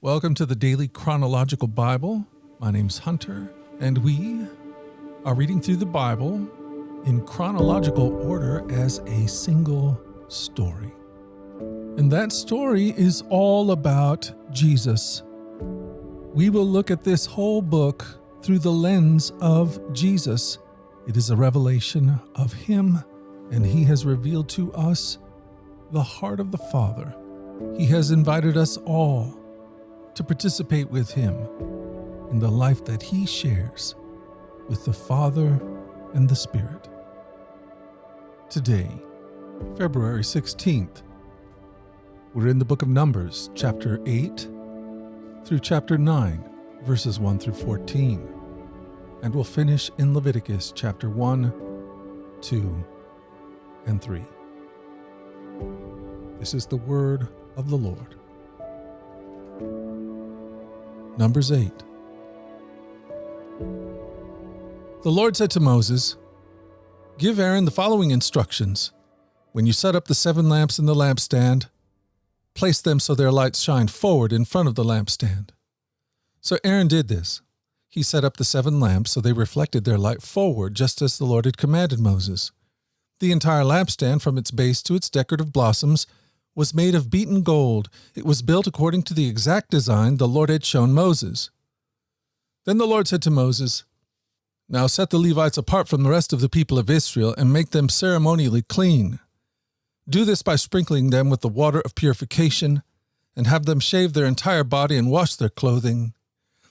Welcome to the Daily Chronological Bible. My name's Hunter, and we are reading through the Bible in chronological order as a single story. And that story is all about Jesus. We will look at this whole book through the lens of Jesus. It is a revelation of Him, and He has revealed to us the heart of the Father. He has invited us all to participate with Him in the life that He shares with the Father and the Spirit. Today, February 16th, we're in the book of Numbers, chapter 8 through chapter 9, verses 1 through 14, and we'll finish in Leviticus chapter 1, 2, and 3. This is the word of the Lord. Numbers 8. The Lord said to Moses, "Give Aaron the following instructions. When you set up the 7 lamps in the lampstand, place them so their lights shine forward in front of the lampstand." So Aaron did this. He set up the 7 lamps so they reflected their light forward, just as the Lord had commanded Moses. The entire lampstand, from its base to its decorative blossoms, was made of beaten gold. It was built according to the exact design the Lord had shown Moses. Then the Lord said to Moses, "Now set the Levites apart from the rest of the people of Israel and make them ceremonially clean. Do this by sprinkling them with the water of purification, and have them shave their entire body and wash their clothing.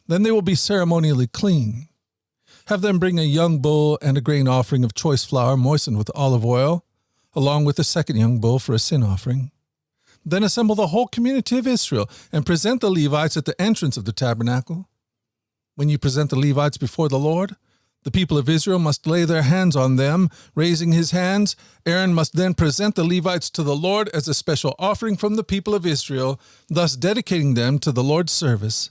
Then they will be ceremonially clean. Have them bring a young bull and a grain offering of choice flour moistened with olive oil, along with a second young bull for a sin offering. Then assemble the whole community of Israel and present the Levites at the entrance of the tabernacle. When you present the Levites before the Lord, the people of Israel must lay their hands on them. Raising his hands, Aaron must then present the Levites to the Lord as a special offering from the people of Israel, thus dedicating them to the Lord's service.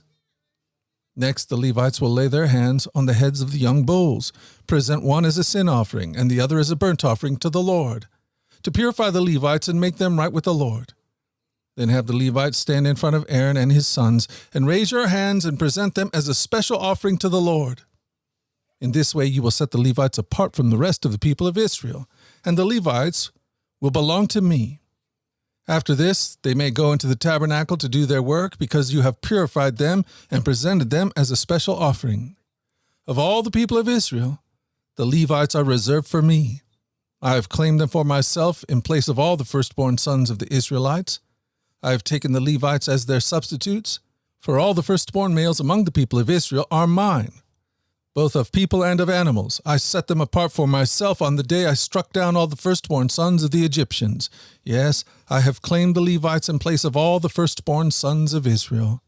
Next, the Levites will lay their hands on the heads of the young bulls, present one as a sin offering and the other as a burnt offering to the Lord, to purify the Levites and make them right with the Lord. Then have the Levites stand in front of Aaron and his sons, and raise your hands and present them as a special offering to the Lord. In this way you will set the Levites apart from the rest of the people of Israel, and the Levites will belong to me. After this, they may go into the tabernacle to do their work, because you have purified them and presented them as a special offering. Of all the people of Israel, the Levites are reserved for me. I have claimed them for myself in place of all the firstborn sons of the Israelites. I have taken the Levites as their substitutes, for all the firstborn males among the people of Israel are mine, both of people and of animals. I set them apart for myself on the day I struck down all the firstborn sons of the Egyptians. Yes, I have claimed the Levites in place of all the firstborn sons of Israel.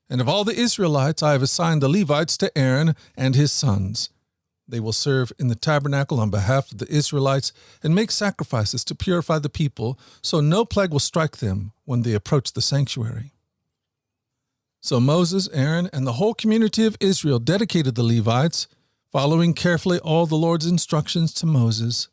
And of all the Israelites I have assigned the Levites to Aaron and his sons. They will serve in the tabernacle on behalf of the Israelites and make sacrifices to purify the people, so no plague will strike them when they approach the sanctuary." So Moses, Aaron, and the whole community of Israel dedicated the Levites, following carefully all the Lord's instructions to Moses.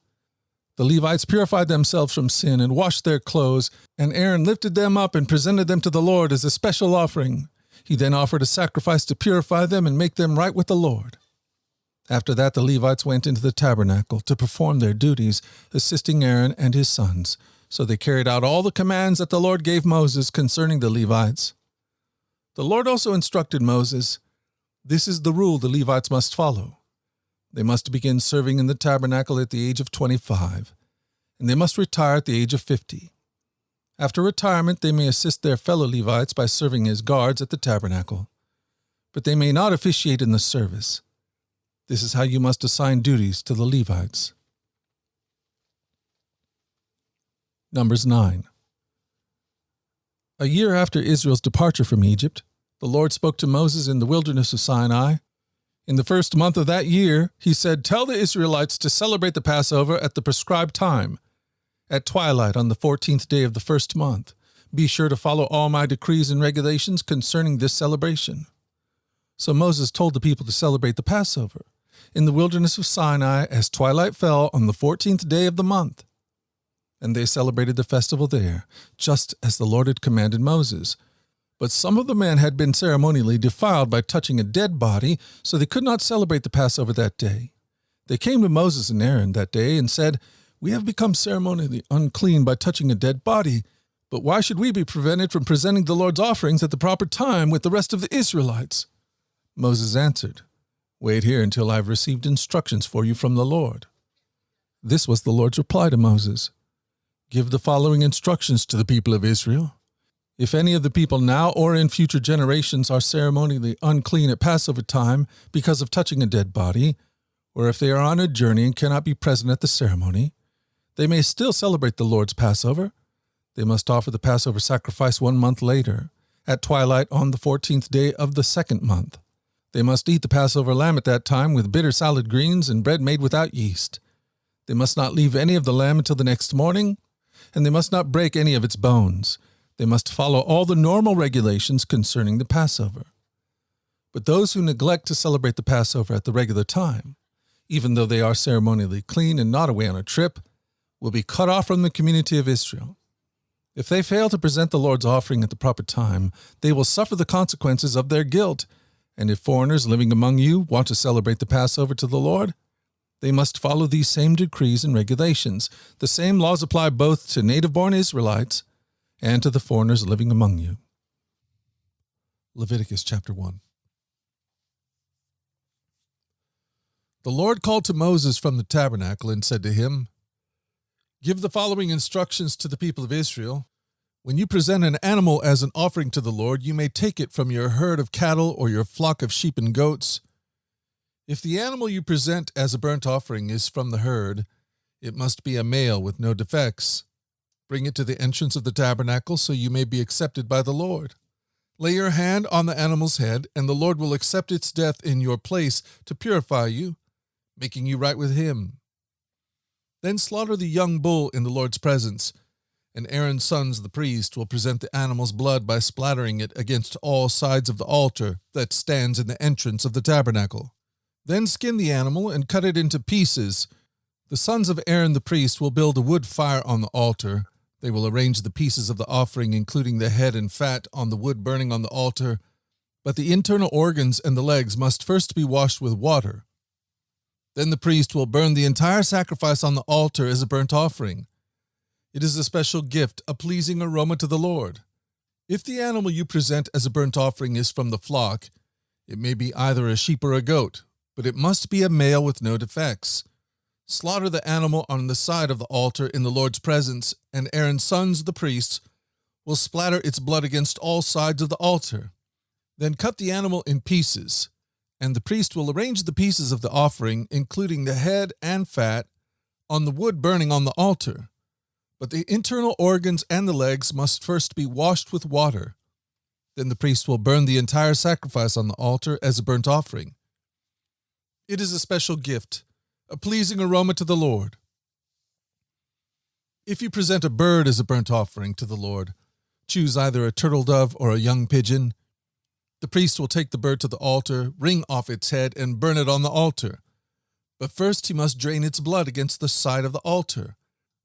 The Levites purified themselves from sin and washed their clothes, and Aaron lifted them up and presented them to the Lord as a special offering. He then offered a sacrifice to purify them and make them right with the Lord. After that, the Levites went into the tabernacle to perform their duties, assisting Aaron and his sons. So they carried out all the commands that the Lord gave Moses concerning the Levites. The Lord also instructed Moses, "This is the rule the Levites must follow. They must begin serving in the tabernacle at the age of 25, and they must retire at the age of 50. After retirement, they may assist their fellow Levites by serving as guards at the tabernacle, but they may not officiate in the service. This is how you must assign duties to the Levites." Numbers 9. A year after Israel's departure from Egypt, the Lord spoke to Moses in the wilderness of Sinai. In the first month of that year, he said, "Tell the Israelites to celebrate the Passover at the prescribed time, at twilight on the 14th day of the first month. Be sure to follow all my decrees and regulations concerning this celebration." So Moses told the people to celebrate the Passover in the wilderness of Sinai as twilight fell on the 14th day of the month. And they celebrated the festival there, just as the Lord had commanded Moses. But some of the men had been ceremonially defiled by touching a dead body, so they could not celebrate the Passover that day. They came to Moses and Aaron that day and said, "We have become ceremonially unclean by touching a dead body, but why should we be prevented from presenting the Lord's offerings at the proper time with the rest of the Israelites?" Moses answered, "Wait here until I have received instructions for you from the Lord." This was the Lord's reply to Moses: "Give the following instructions to the people of Israel. If any of the people now or in future generations are ceremonially unclean at Passover time because of touching a dead body, or if they are on a journey and cannot be present at the ceremony, they may still celebrate the Lord's Passover. They must offer the Passover sacrifice 1 month later, at twilight on the 14th day of the 2nd month. They must eat the Passover lamb at that time with bitter salad greens and bread made without yeast. They must not leave any of the lamb until the next morning, and they must not break any of its bones. They must follow all the normal regulations concerning the Passover. But those who neglect to celebrate the Passover at the regular time, even though they are ceremonially clean and not away on a trip, will be cut off from the community of Israel. If they fail to present the Lord's offering at the proper time, they will suffer the consequences of their guilt. And if foreigners living among you want to celebrate the Passover to the Lord, they must follow these same decrees and regulations. The same laws apply both to native-born Israelites and to the foreigners living among you. Leviticus chapter 1. The Lord called to Moses from the tabernacle and said to him, "Give the following instructions to the people of Israel. When you present an animal as an offering to the Lord, you may take it from your herd of cattle or your flock of sheep and goats. If the animal you present as a burnt offering is from the herd, it must be a male with no defects. Bring it to the entrance of the tabernacle so you may be accepted by the Lord. Lay your hand on the animal's head, and the Lord will accept its death in your place to purify you, making you right with him. Then slaughter the young bull in the Lord's presence, and Aaron's sons, the priest, will present the animal's blood by splattering it against all sides of the altar that stands in the entrance of the tabernacle. Then skin the animal and cut it into pieces. The sons of Aaron the priest will build a wood fire on the altar. They will arrange the pieces of the offering, including the head and fat, on the wood burning on the altar, but the internal organs and the legs must first be washed with water. Then the priest will burn the entire sacrifice on the altar as a burnt offering. It is a special gift, a pleasing aroma to the Lord. If the animal you present as a burnt offering is from the flock, it may be either a sheep or a goat, but it must be a male with no defects. Slaughter the animal on the side of the altar in the Lord's presence, and Aaron's sons, the priests, will splatter its blood against all sides of the altar. Then cut the animal in pieces, and the priest will arrange the pieces of the offering, including the head and fat, on the wood burning on the altar. But the internal organs and the legs must first be washed with water. Then the priest will burn the entire sacrifice on the altar as a burnt offering. It is a special gift, a pleasing aroma to the Lord. If you present a bird as a burnt offering to the Lord, choose either a turtle dove or a young pigeon. The priest will take the bird to the altar, wring off its head, and burn it on the altar. But first he must drain its blood against the side of the altar.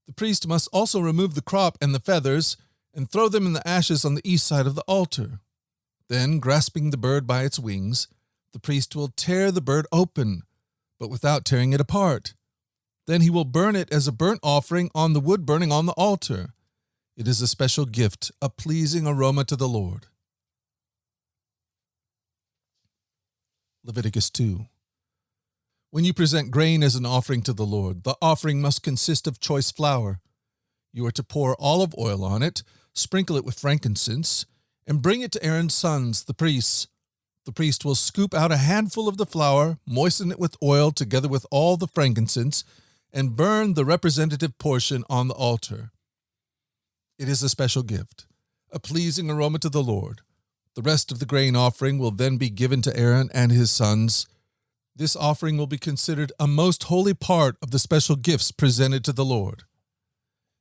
The priest must also remove the crop and the feathers and throw them in the ashes on the east side of the altar. Then, grasping the bird by its wings, the priest will tear the bird open, but without tearing it apart. Then he will burn it as a burnt offering on the wood burning on the altar. It is a special gift, a pleasing aroma to the Lord. Leviticus 2. When you present grain as an offering to the Lord, the offering must consist of choice flour. You are to pour olive oil on it, sprinkle it with frankincense, and bring it to Aaron's sons, the priests. The priest will scoop out a handful of the flour, moisten it with oil together with all the frankincense, and burn the representative portion on the altar. It is a special gift, a pleasing aroma to the Lord. The rest of the grain offering will then be given to Aaron and his sons. This offering will be considered a most holy part of the special gifts presented to the Lord.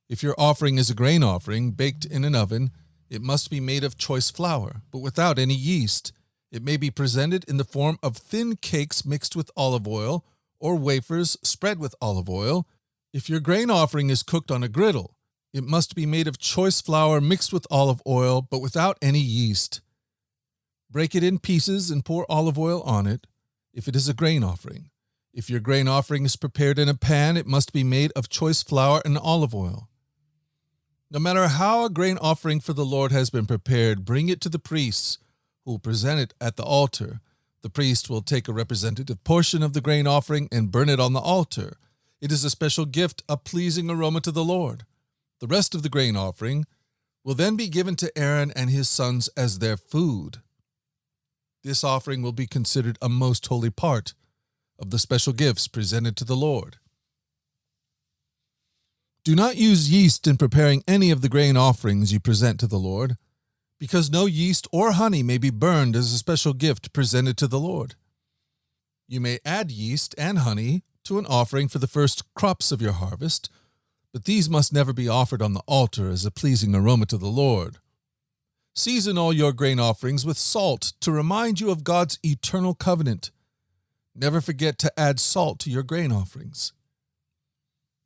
If your offering is a grain offering baked in an oven, it must be made of choice flour, but without any yeast. It may be presented in the form of thin cakes mixed with olive oil, or wafers spread with olive oil. If your grain offering is cooked on a griddle, it must be made of choice flour mixed with olive oil, but without any yeast. Break it in pieces and pour olive oil on it, if it is a grain offering. If your grain offering is prepared in a pan, it must be made of choice flour and olive oil. No matter how a grain offering for the Lord has been prepared, bring it to the priests, who will present it at the altar. The priest will take a representative portion of the grain offering and burn it on the altar. It is a special gift, a pleasing aroma to the Lord. The rest of the grain offering will then be given to Aaron and his sons as their food. This offering will be considered a most holy part of the special gifts presented to the Lord. Do not use yeast in preparing any of the grain offerings you present to the Lord, because no yeast or honey may be burned as a special gift presented to the Lord. You may add yeast and honey to an offering for the first crops of your harvest, but these must never be offered on the altar as a pleasing aroma to the Lord. Season all your grain offerings with salt to remind you of God's eternal covenant. Never forget to add salt to your grain offerings.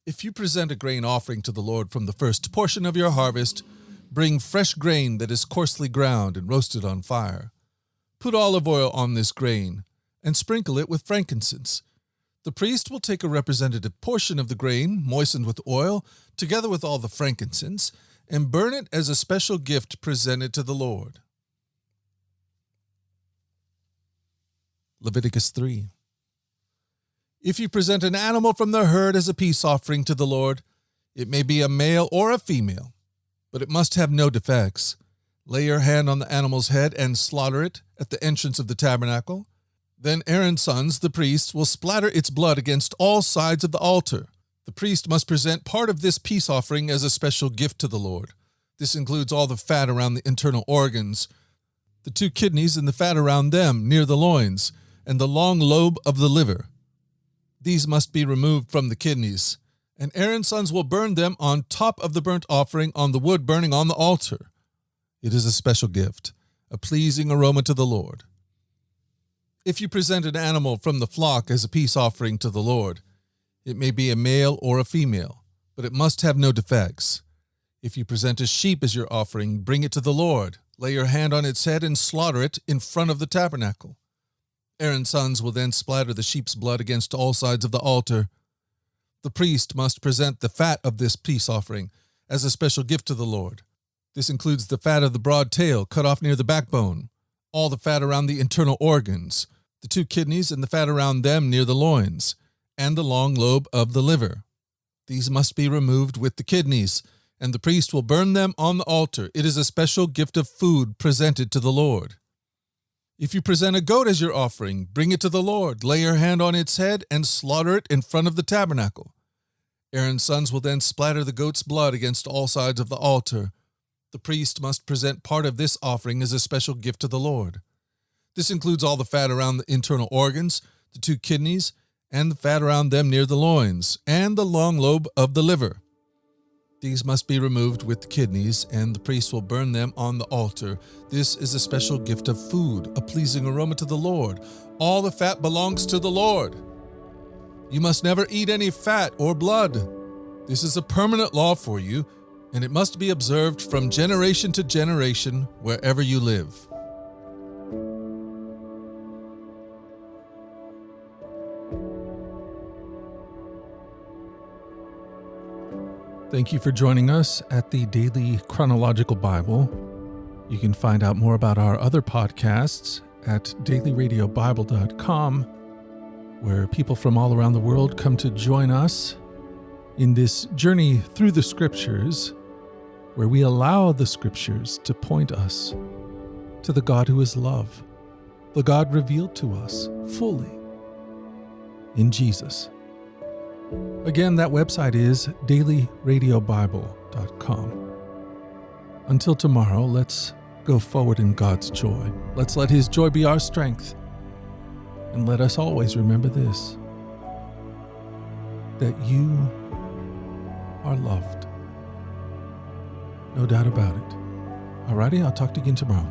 If you present a grain offering to the Lord from the first portion of your harvest, bring fresh grain that is coarsely ground and roasted on fire. Put olive oil on this grain and sprinkle it with frankincense. The priest will take a representative portion of the grain, moistened with oil, together with all the frankincense, and burn it as a special gift presented to the Lord. Leviticus 3. If you present an animal from the herd as a peace offering to the Lord, it may be a male or a female, but it must have no defects. Lay your hand on the animal's head and slaughter it at the entrance of the tabernacle. Then Aaron's sons, the priests, will splatter its blood against all sides of the altar. The priest must present part of this peace offering as a special gift to the Lord. This includes all the fat around the internal organs, the 2 kidneys and the fat around them near the loins, and the long lobe of the liver. These must be removed from the kidneys, and Aaron's sons will burn them on top of the burnt offering on the wood burning on the altar. It is a special gift, a pleasing aroma to the Lord. If you present an animal from the flock as a peace offering to the Lord, it may be a male or a female, but it must have no defects. If you present a sheep as your offering, bring it to the Lord. Lay your hand on its head and slaughter it in front of the tabernacle. Aaron's sons will then splatter the sheep's blood against all sides of the altar. The priest must present the fat of this peace offering as a special gift to the Lord. This includes the fat of the broad tail cut off near the backbone, all the fat around the internal organs, the 2 kidneys and the fat around them near the loins, and the long lobe of the liver. These must be removed with the kidneys, and the priest will burn them on the altar. It is a special gift of food presented to the Lord. If you present a goat as your offering, bring it to the Lord. Lay your hand on its head and slaughter it in front of the tabernacle. Aaron's sons will then splatter the goat's blood against all sides of the altar. The priest must present part of this offering as a special gift to the Lord. This includes all the fat around the internal organs, the 2 kidneys, and the fat around them near the loins, and the long lobe of the liver. These must be removed with the kidneys, and the priest will burn them on the altar. This is a special gift of food, a pleasing aroma to the Lord. All the fat belongs to the Lord. You must never eat any fat or blood. This is a permanent law for you, and it must be observed from generation to generation wherever you live. Thank you for joining us at the Daily Chronological Bible. You can find out more about our other podcasts at dailyradiobible.com, where people from all around the world come to join us in this journey through the Scriptures, where we allow the Scriptures to point us to the God who is love, the God revealed to us fully in Jesus. Again, that website is dailyradiobible.com. Until tomorrow, let's go forward in God's joy. Let's let His joy be our strength. And let us always remember this, that you are loved. No doubt about it. Alrighty, I'll talk to you again tomorrow.